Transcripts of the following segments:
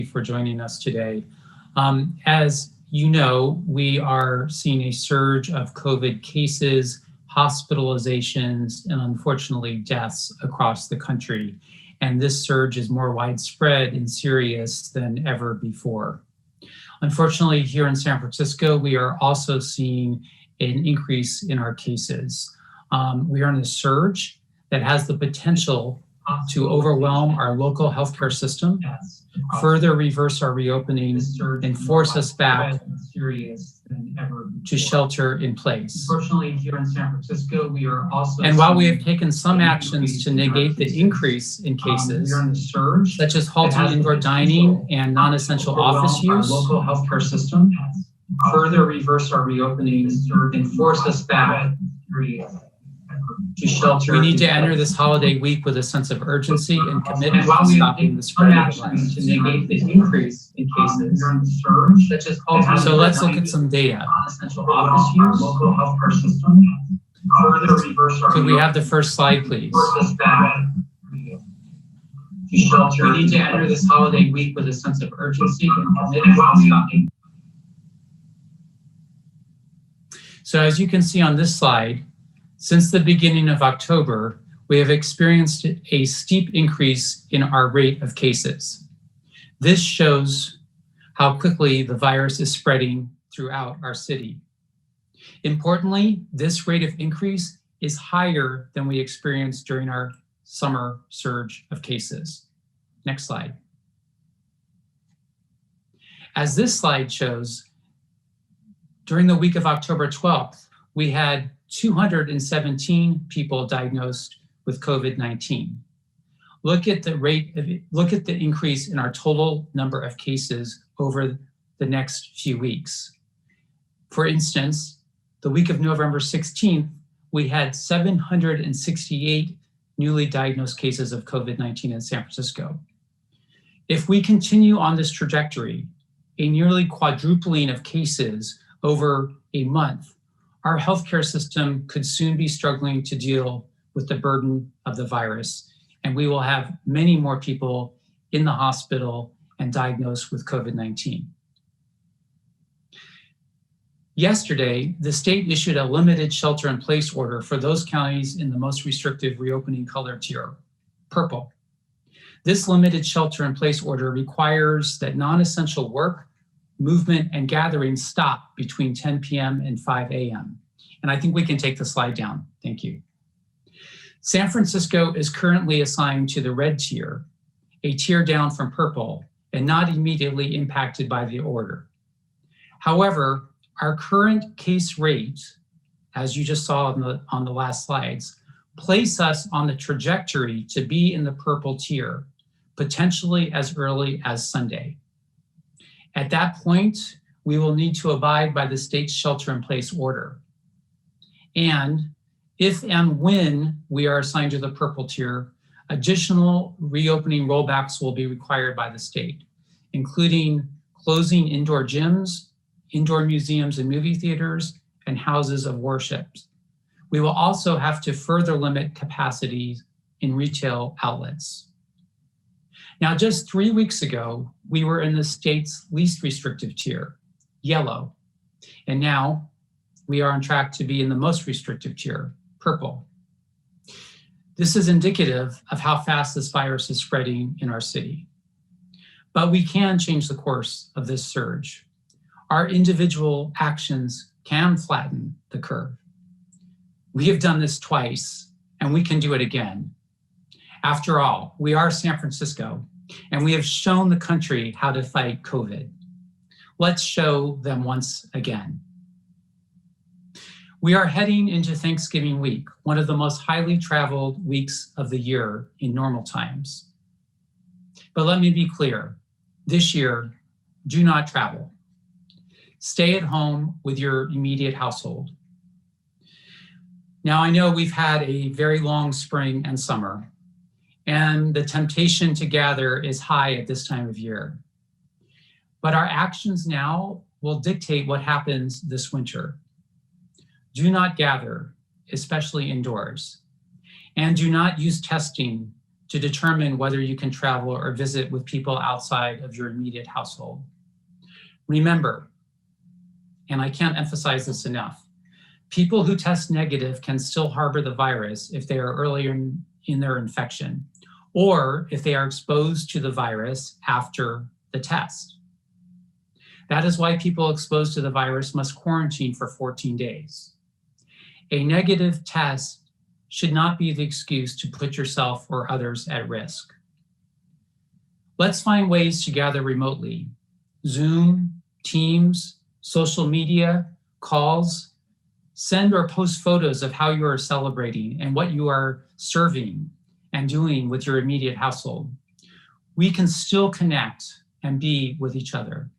for joining us today. As you know, we are seeing a surge of COVID cases, hospitalizations, and unfortunately deaths across the country. And this surge is more widespread and serious than ever before. Unfortunately, here in San Francisco, we are also seeing an increase in our cases. We are in a surge that has the potential to overwhelm our local healthcare system, further reverse our reopening, and force us back to shelter in place. Unfortunately, here in San Francisco, we are also. And while we have taken some actions to negate the increase in cases, such as halting indoor dining and non-essential office use, our local healthcare system, further reverse our reopening, and force us back to shelter. We need to enter this holiday week with a sense of urgency and commitment to stopping the spread of the virus. To negate the increase in cases, such as so let's look at some data. Non-essential office use, local healthcare system, further reverse our. Could we have the first slide, please? To shelter. We need to enter this holiday week with a sense of urgency and commitment to stopping. So as you can see on this slide, since the beginning of October, we have experienced a steep increase in our rate of cases. This shows how quickly the virus is spreading throughout our city. Importantly, this rate of increase is higher than we experienced during our summer surge of cases. Next slide. As this slide shows, during the week of October 12th, we had 217 people diagnosed with COVID-19. Look at the increase in our total number of cases over the next few weeks. For instance, the week of November 16th, we had 768 newly diagnosed cases of COVID-19 in San Francisco. If we continue on this trajectory, a nearly quadrupling of cases over a month, our healthcare system could soon be struggling to deal with the burden of the virus, and we will have many more people in the hospital and diagnosed with COVID-19. Yesterday, the state issued a limited shelter-in-place order for those counties in the most restrictive reopening color tier, purple. This limited shelter-in-place order requires that non-essential work, movement, and gatherings stop between 10 p.m. and 5 a.m. And I think we can take the slide down. Thank you. San Francisco is currently assigned to the red tier, a tier down from purple, and not immediately impacted by the order. However, our current case rate, as you just saw on the last slides, place us on the trajectory to be in the purple tier, potentially as early as Sunday. At that point, we will need to abide by the state's shelter-in-place order. And if and when we are assigned to the purple tier, additional reopening rollbacks will be required by the state, including closing indoor gyms, indoor museums and movie theaters, and houses of worship. We will also have to further limit capacity in retail outlets. Now, just 3 weeks ago, we were in the state's least restrictive tier, yellow. And now we are on track to be in the most restrictive tier, purple. This is indicative of how fast this virus is spreading in our city. But we can change the course of this surge. Our individual actions can flatten the curve. We have done this twice, and we can do it again. After all, we are San Francisco, and we have shown the country how to fight COVID. Let's show them once again. We are heading into Thanksgiving week, one of the most highly traveled weeks of the year in normal times. But let me be clear, this year, do not travel. Stay at home with your immediate household. Now, I know we've had a very long spring and summer, and the temptation to gather is high at this time of year. But our actions now will dictate what happens this winter. Do not gather, especially indoors, and do not use testing to determine whether you can travel or visit with people outside of your immediate household. Remember, and I can't emphasize this enough, people who test negative can still harbor the virus if they are earlier in their infection, or if they are exposed to the virus after the test. That is why people exposed to the virus must quarantine for 14 days. A negative test should not be the excuse to put yourself or others at risk. Let's find ways to gather remotely. Zoom, Teams, social media, calls. Send or post photos of how you are celebrating and what you are serving and doing with your immediate household. We can still connect and be with each other.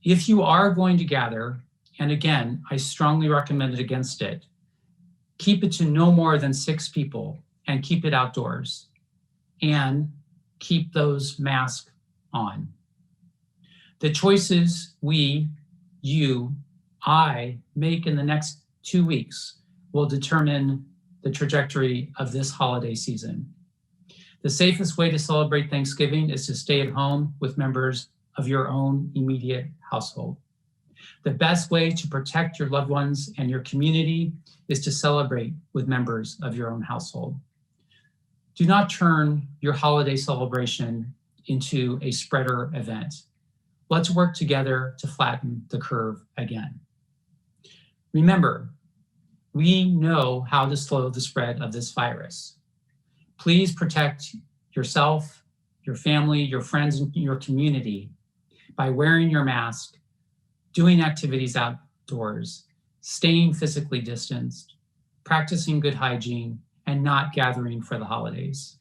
If you are going to gather, and again, I strongly recommend it against it, keep it to no more than 6 people and keep it outdoors and keep those masks on. The choices we, you, I make in the next 2 weeks will determine the trajectory of this holiday season. The safest way to celebrate Thanksgiving is to stay at home with members of your own immediate household. The best way to protect your loved ones and your community is to celebrate with members of your own household. Do not turn your holiday celebration into a spreader event. Let's work together to flatten the curve again. Remember, we know how to slow the spread of this virus. Please protect yourself, your family, your friends, and your community by wearing your mask, doing activities outdoors, staying physically distanced, practicing good hygiene, and not gathering for the holidays.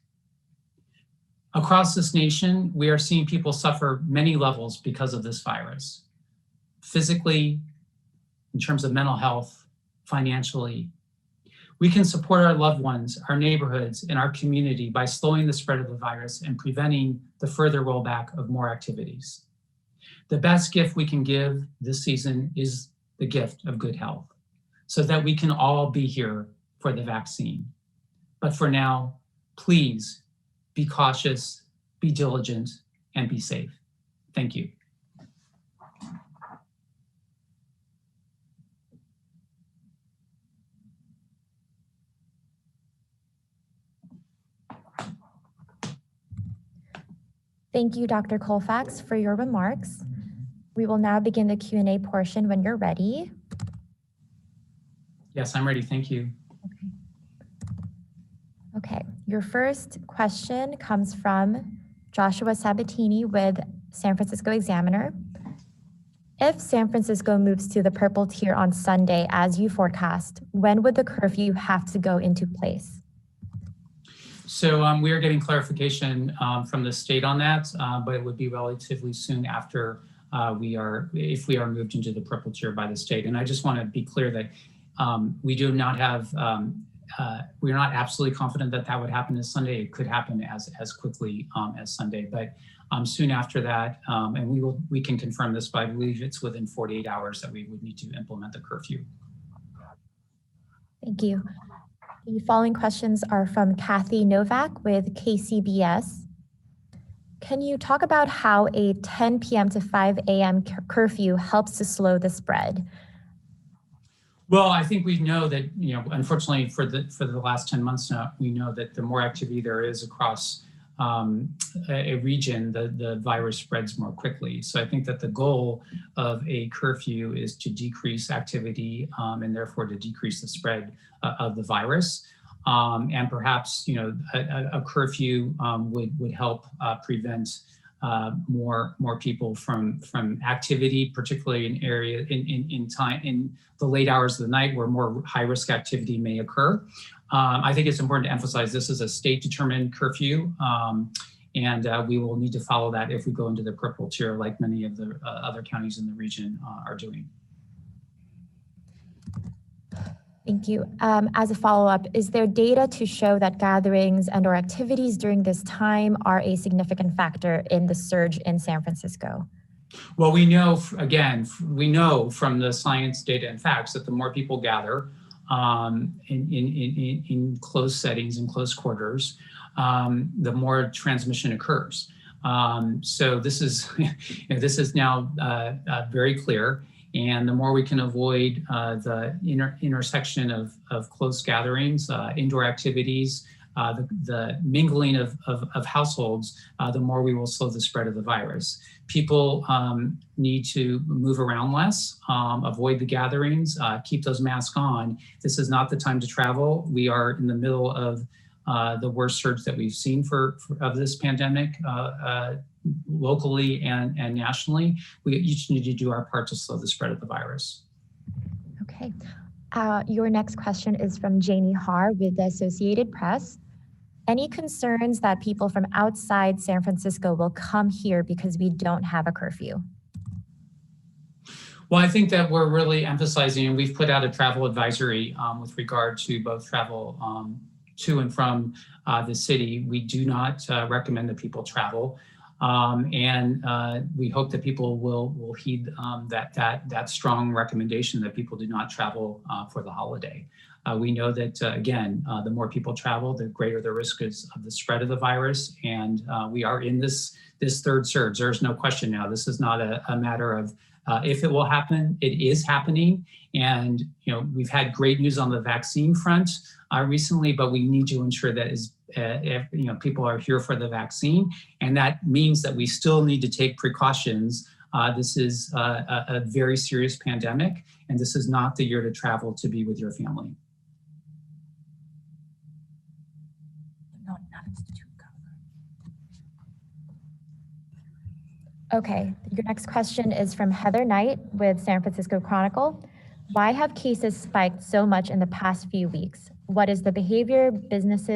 Across this nation, we are seeing people suffer many levels because of this virus. Physically, in terms of mental health, financially. We can support our loved ones, our neighborhoods, and our community by slowing the spread of the virus and preventing the further rollback of more activities. The best gift we can give this season is the gift of good health, so that we can all be here for the vaccine. But for now, please be cautious, be diligent, and be safe. Thank you. Thank you, Dr. Colfax, for your remarks. We will now begin the Q&A portion when you're ready. Yes, I'm ready. Thank you. Okay, your first question comes from Joshua Sabatini with San Francisco Examiner. If San Francisco moves to the purple tier on Sunday, as you forecast, when would the curfew have to go into place? So we are getting clarification from the state on that, but it would be relatively soon after if we are moved into the purple tier by the state. And I just want to be clear that we do not have, we're not absolutely confident that that would happen this Sunday. It could happen as quickly as Sunday, but soon after that, and we can confirm this, but I believe it's within 48 hours that we would need to implement the curfew. Thank you. The following questions are from Kathy Novak with KCBS. Can you talk about how a 10 p.m. to 5 a.m. curfew helps to slow the spread? Well, I think we know that, unfortunately for the last 10 months now, we know that the more activity there is across a region, the virus spreads more quickly. So I think that the goal of a curfew is to decrease activity and therefore to decrease the spread of the virus. And perhaps, a curfew would help prevent more people from activity, particularly in the late hours of the night where more high risk activity may occur. I think it's important to emphasize this is a state determined curfew, and we will need to follow that if we go into the purple tier, like many of the other counties in the region are doing. Thank you. As a follow-up, is there data to show that gatherings and/or activities during this time are a significant factor in the surge in San Francisco? Well, we know, again, we know from the science, data, and facts that the more people gather in close settings, in close quarters, the more transmission occurs. So this is, this is now very clear. And the more we can avoid the intersection of close gatherings, indoor activities, the mingling of households, the more we will slow the spread of the virus. People need to move around less, avoid the gatherings, keep those masks on. This is not the time to travel. We are in the middle of the worst surge that we've seen of this pandemic locally and nationally. We each need to do our part to slow the spread of the virus. Okay. Your next question is from Janie Har with the Associated Press. Any concerns that people from outside San Francisco will come here because we don't have a curfew? Well, I think that we're really emphasizing, and we've put out a travel advisory with regard to both travel to and from the city. We do not recommend that people travel. And we hope that people will heed that strong recommendation that people do not travel for the holiday. We know that, again, the more people travel, the greater the risk is of the spread of the virus. And we are in this third surge. There's no question now. This is not a matter of if it will happen. It is happening. And we've had great news on the vaccine front recently, but we need to ensure that people are here for the vaccine. And that means that we still need to take precautions. This is a very serious pandemic, and this is not the year to travel to be with your family. Okay, your next question is from Heather Knight with San Francisco Chronicle. Why have cases spiked so much in the past few weeks? What is the behavior, business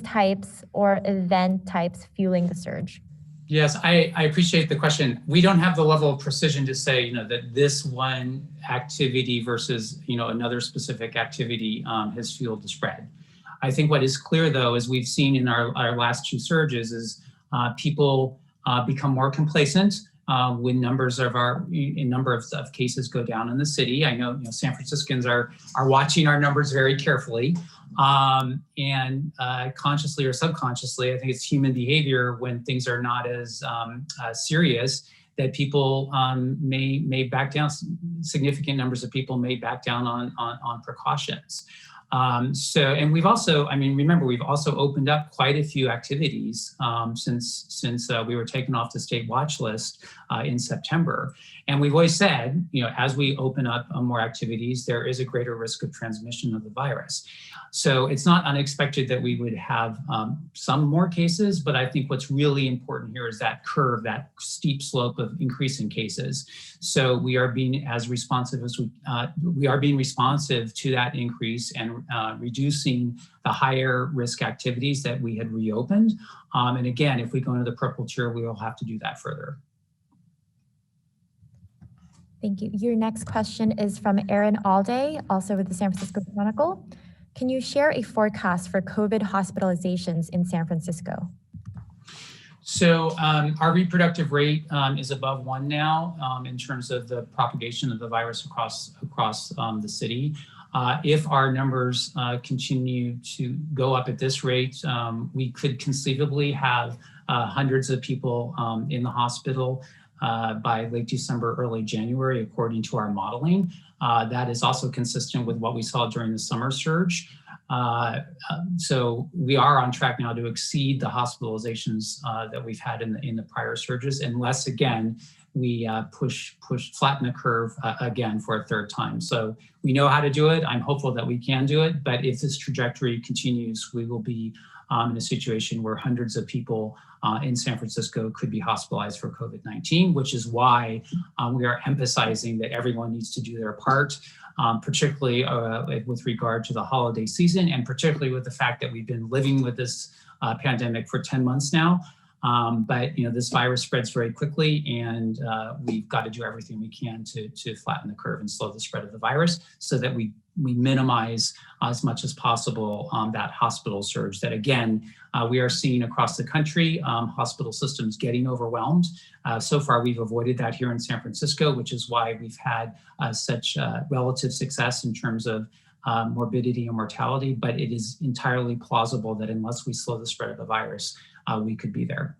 types, or event types fueling the surge? Yes, I appreciate the question. We don't have the level of precision to say, that this one activity versus, another specific activity has fueled the spread. I think what is clear, though, as we've seen in our last two surges, is people become more complacent when number of cases go down in the city. I know, San Franciscans are watching our numbers very carefully, and consciously or subconsciously, I think it's human behavior when things are not as serious that people may back down. Significant numbers of people may back down on precautions. And we've also, remember, we've also opened up quite a few activities since we were taken off the state watch list in September. And we've always said, as we open up more activities, there is a greater risk of transmission of the virus. So it's not unexpected that we would have some more cases, but I think what's really important here is that curve, that steep slope of increasing cases. So we are being as responsive as we are being responsive to that increase and reducing the higher risk activities that we had reopened. And again, if we go into the purple tier, we will have to do that further. Thank you. Your next question is from Aaron Alday, also with the San Francisco Chronicle. Can you share a forecast for COVID hospitalizations in San Francisco? So our reproductive rate is above 1 now in terms of the propagation of the virus across the city. If our numbers continue to go up at this rate, we could conceivably have hundreds of people in the hospital by late December, early January, according to our modeling. That is also consistent with what we saw during the summer surge. So we are on track now to exceed the hospitalizations that we've had in the prior surges, unless, again, we flatten the curve again for a third time. So we know how to do it. I'm hopeful that we can do it. But if this trajectory continues, we will be in a situation where hundreds of people in San Francisco could be hospitalized for COVID-19, which is why we are emphasizing that everyone needs to do their part, particularly with regard to the holiday season, and particularly with the fact that we've been living with this pandemic for 10 months now. But this virus spreads very quickly, and we've got to do everything we can to flatten the curve and slow the spread of the virus so that we minimize as much as possible that hospital surge that, again, we are seeing across the country, hospital systems getting overwhelmed. So far, we've avoided that here in San Francisco, which is why we've had such relative success in terms of morbidity or mortality, but it is entirely plausible that unless we slow the spread of the virus, we could be there.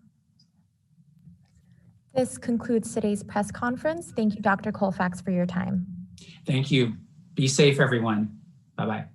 This concludes today's press conference. Thank you, Dr. Colfax, for your time. Thank you. Be safe, everyone. Bye-bye.